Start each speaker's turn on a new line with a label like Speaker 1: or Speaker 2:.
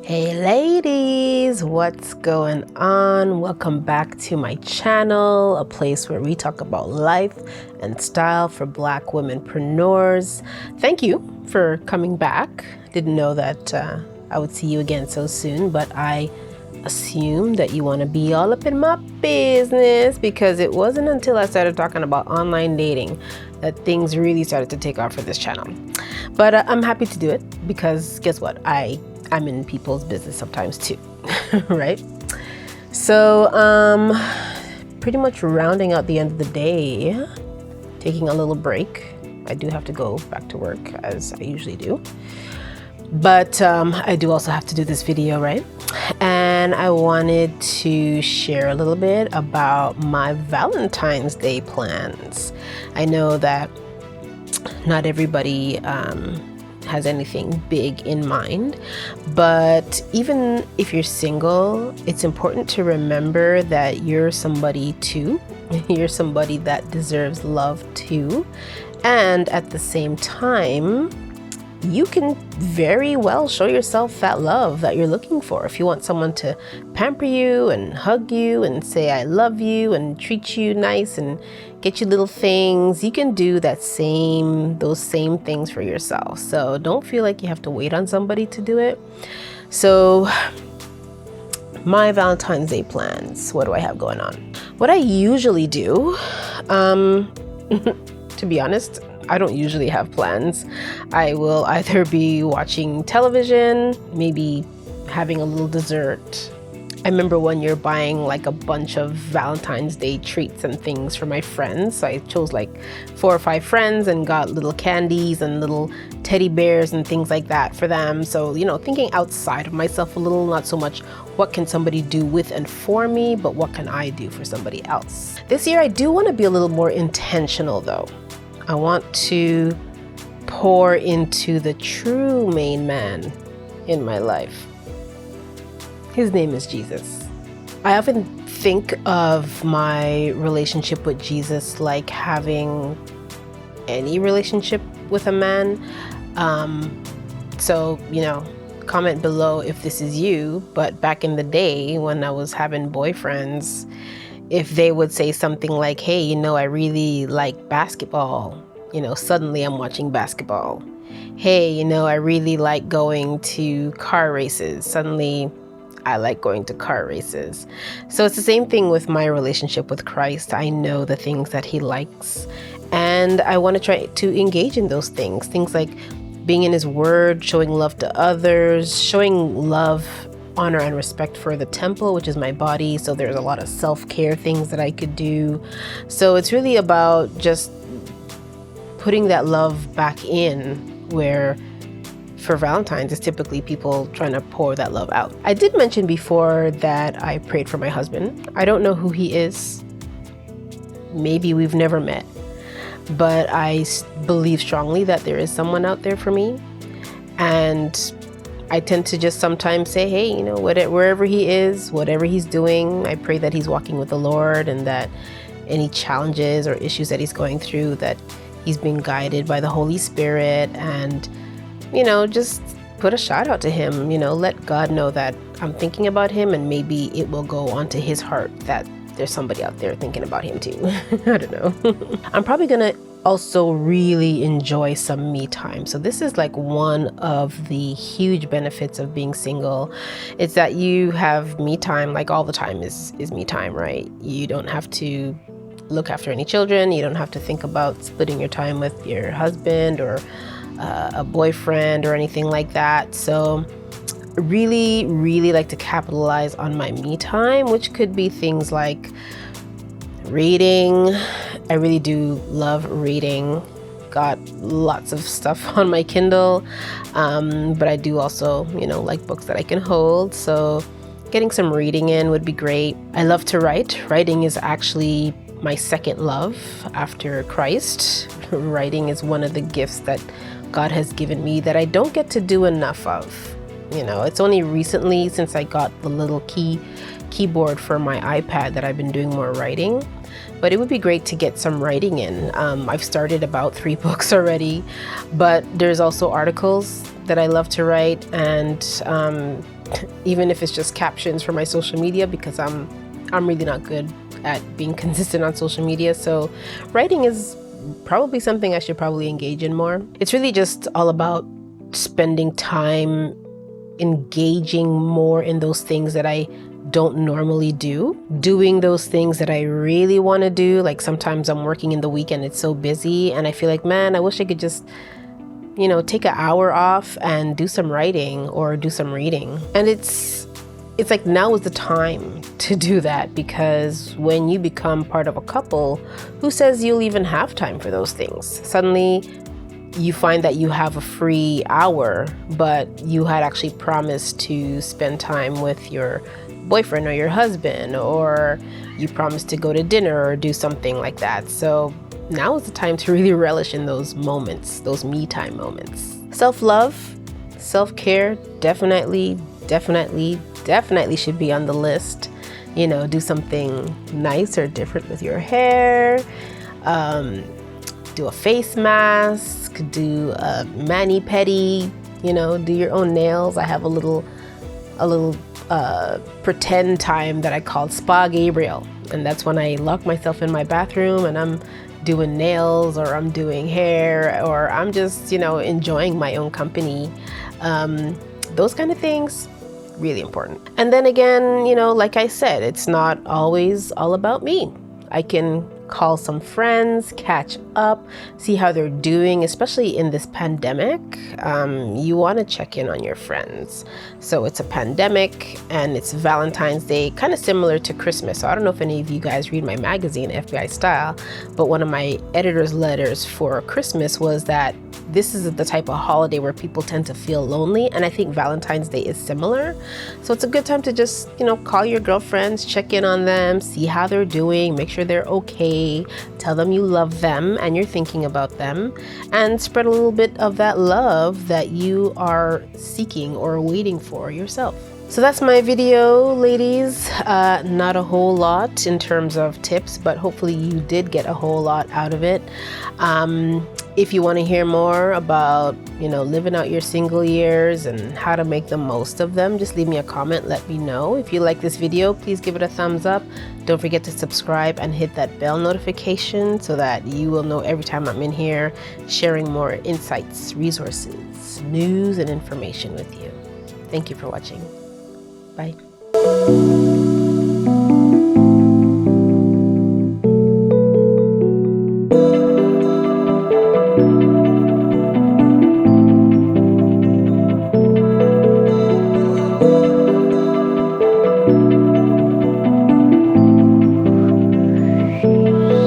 Speaker 1: Hey ladies, what's going on? Welcome back to my channel, a place where we talk about life and style for Black womenpreneurs. Thank you for coming back. Didn't know that I would see you again so soon, but I assume that you want to be all up in my business because it wasn't until I started talking about online dating that things really started to take off for this channel. But I'm happy to do it because guess what? I'm in people's business sometimes too, right? So pretty much rounding out the end of the day, taking a little break. I do have to go back to work as I usually do. But I do also have to do this video, right? And I wanted to share a little bit about my Valentine's Day plans. I know that not everybody has anything big in mind, but even if you're single, it's important to remember that you're somebody too. You're somebody that deserves love too. And at the same time, you can very well show yourself that love that you're looking for. If you want someone to pamper you and hug you and say I love you and treat you nice and get you little things, you can do those same things for yourself. So don't feel like you have to wait on somebody to do it. So my Valentine's Day plans, what do I have going on? What I usually do, to be honest, I don't usually have plans. I will either be watching television, maybe having a little dessert. I remember one year buying like a bunch of Valentine's Day treats and things for my friends. So I chose like 4 or 5 friends and got little candies and little teddy bears and things like that for them. So, thinking outside of myself a little, not so much what can somebody do with and for me, but what can I do for somebody else. This year I do want to be a little more intentional though. I want to pour into the true main man in my life. His name is Jesus. I often think of my relationship with Jesus like having any relationship with a man. So, comment below if this is you. But back in the day when I was having boyfriends, if they would say something like, hey, I really like basketball, suddenly I'm watching basketball. Hey, I really like going to car races. Suddenly I like going to car races. So it's the same thing with my relationship with Christ. I know the things that he likes, and I want to try to engage in those things. Things like being in his word, showing love to others, showing love, honor and respect for the temple, which is my body. So there's a lot of self-care things that I could do. So it's really about just putting that love back in, where for Valentine's it's typically people trying to pour that love out. I did mention before that I prayed for my husband. I don't know who he is. Maybe we've never met, but I believe strongly that there is someone out there for me. And I tend to just sometimes say, hey, wherever he is, whatever he's doing, I pray that he's walking with the Lord, and that any challenges or issues that he's going through, that he's being guided by the Holy Spirit. And, just put a shout out to him, let God know that I'm thinking about him, and maybe it will go onto his heart that there's somebody out there thinking about him too. I don't know. I'm probably going to also really enjoy some me time. So this is like one of the huge benefits of being single. It's that you have me time, like all the time is me time, right? You don't have to look after any children. You don't have to think about splitting your time with your husband or a boyfriend or anything like that. So really, really like to capitalize on my me time, which could be things like reading. I really do love reading. Got lots of stuff on my Kindle, but I do also, like books that I can hold. So getting some reading in would be great. I love to write. Writing is actually my second love after Christ. Writing is one of the gifts that God has given me that I don't get to do enough of. It's only recently, since I got the little keyboard for my iPad, that I've been doing more writing. But it would be great to get some writing in. I've started about 3 books already, but there's also articles that I love to write, and even if it's just captions for my social media, because I'm really not good at being consistent on social media. So writing is probably something I should probably engage in more. It's really just all about spending time engaging more in those things that I don't normally do, doing those things that I really want to do. Like sometimes I'm working in the weekend, it's so busy, and I feel like, man, I wish I could just, you know, take an hour off and do some writing or do some reading. And it's like now is the time to do that, because when you become part of a couple, who says you'll even have time for those things? Suddenly you find that you have a free hour, but you had actually promised to spend time with your boyfriend or your husband, or you promised to go to dinner or do something like that. So now is the time to really relish in those moments, those me time moments. Self-love, self-care, definitely should be on the list. You know, do something nice or different with your hair, do a face mask, do a mani-pedi, you know, do your own nails. I have a little pretend time that I called Spa Gabriel, and that's when I lock myself in my bathroom and I'm doing nails, or I'm doing hair, or I'm just, you know, enjoying my own company. Those kind of things, really important. And then again, you know, like I said, it's not always all about me. I can call some friends, catch up, see how they're doing, especially in this pandemic. You want to check in on your friends. So it's a pandemic and it's Valentine's Day, kind of similar to Christmas. So I don't know if any of you guys read my magazine, FBI Style, but one of my editor's letters for Christmas was that this is the type of holiday where people tend to feel lonely, and I think Valentine's Day is similar. So it's a good time to just, you know, call your girlfriends, check in on them, see how they're doing, make sure they're okay, tell them you love them and you're thinking about them, and spread a little bit of that love that you are seeking or waiting for yourself. So that's my video, ladies. Not a whole lot in terms of tips, but hopefully you did get a whole lot out of it. If you want to hear more about, you know, living out your single years and how to make the most of them, just leave me a comment, let me know. If you like this video, please give it a thumbs up. Don't forget to subscribe and hit that bell notification so that you will know every time I'm in here sharing more insights, resources, news, and information with you. Thank you for watching. Bye.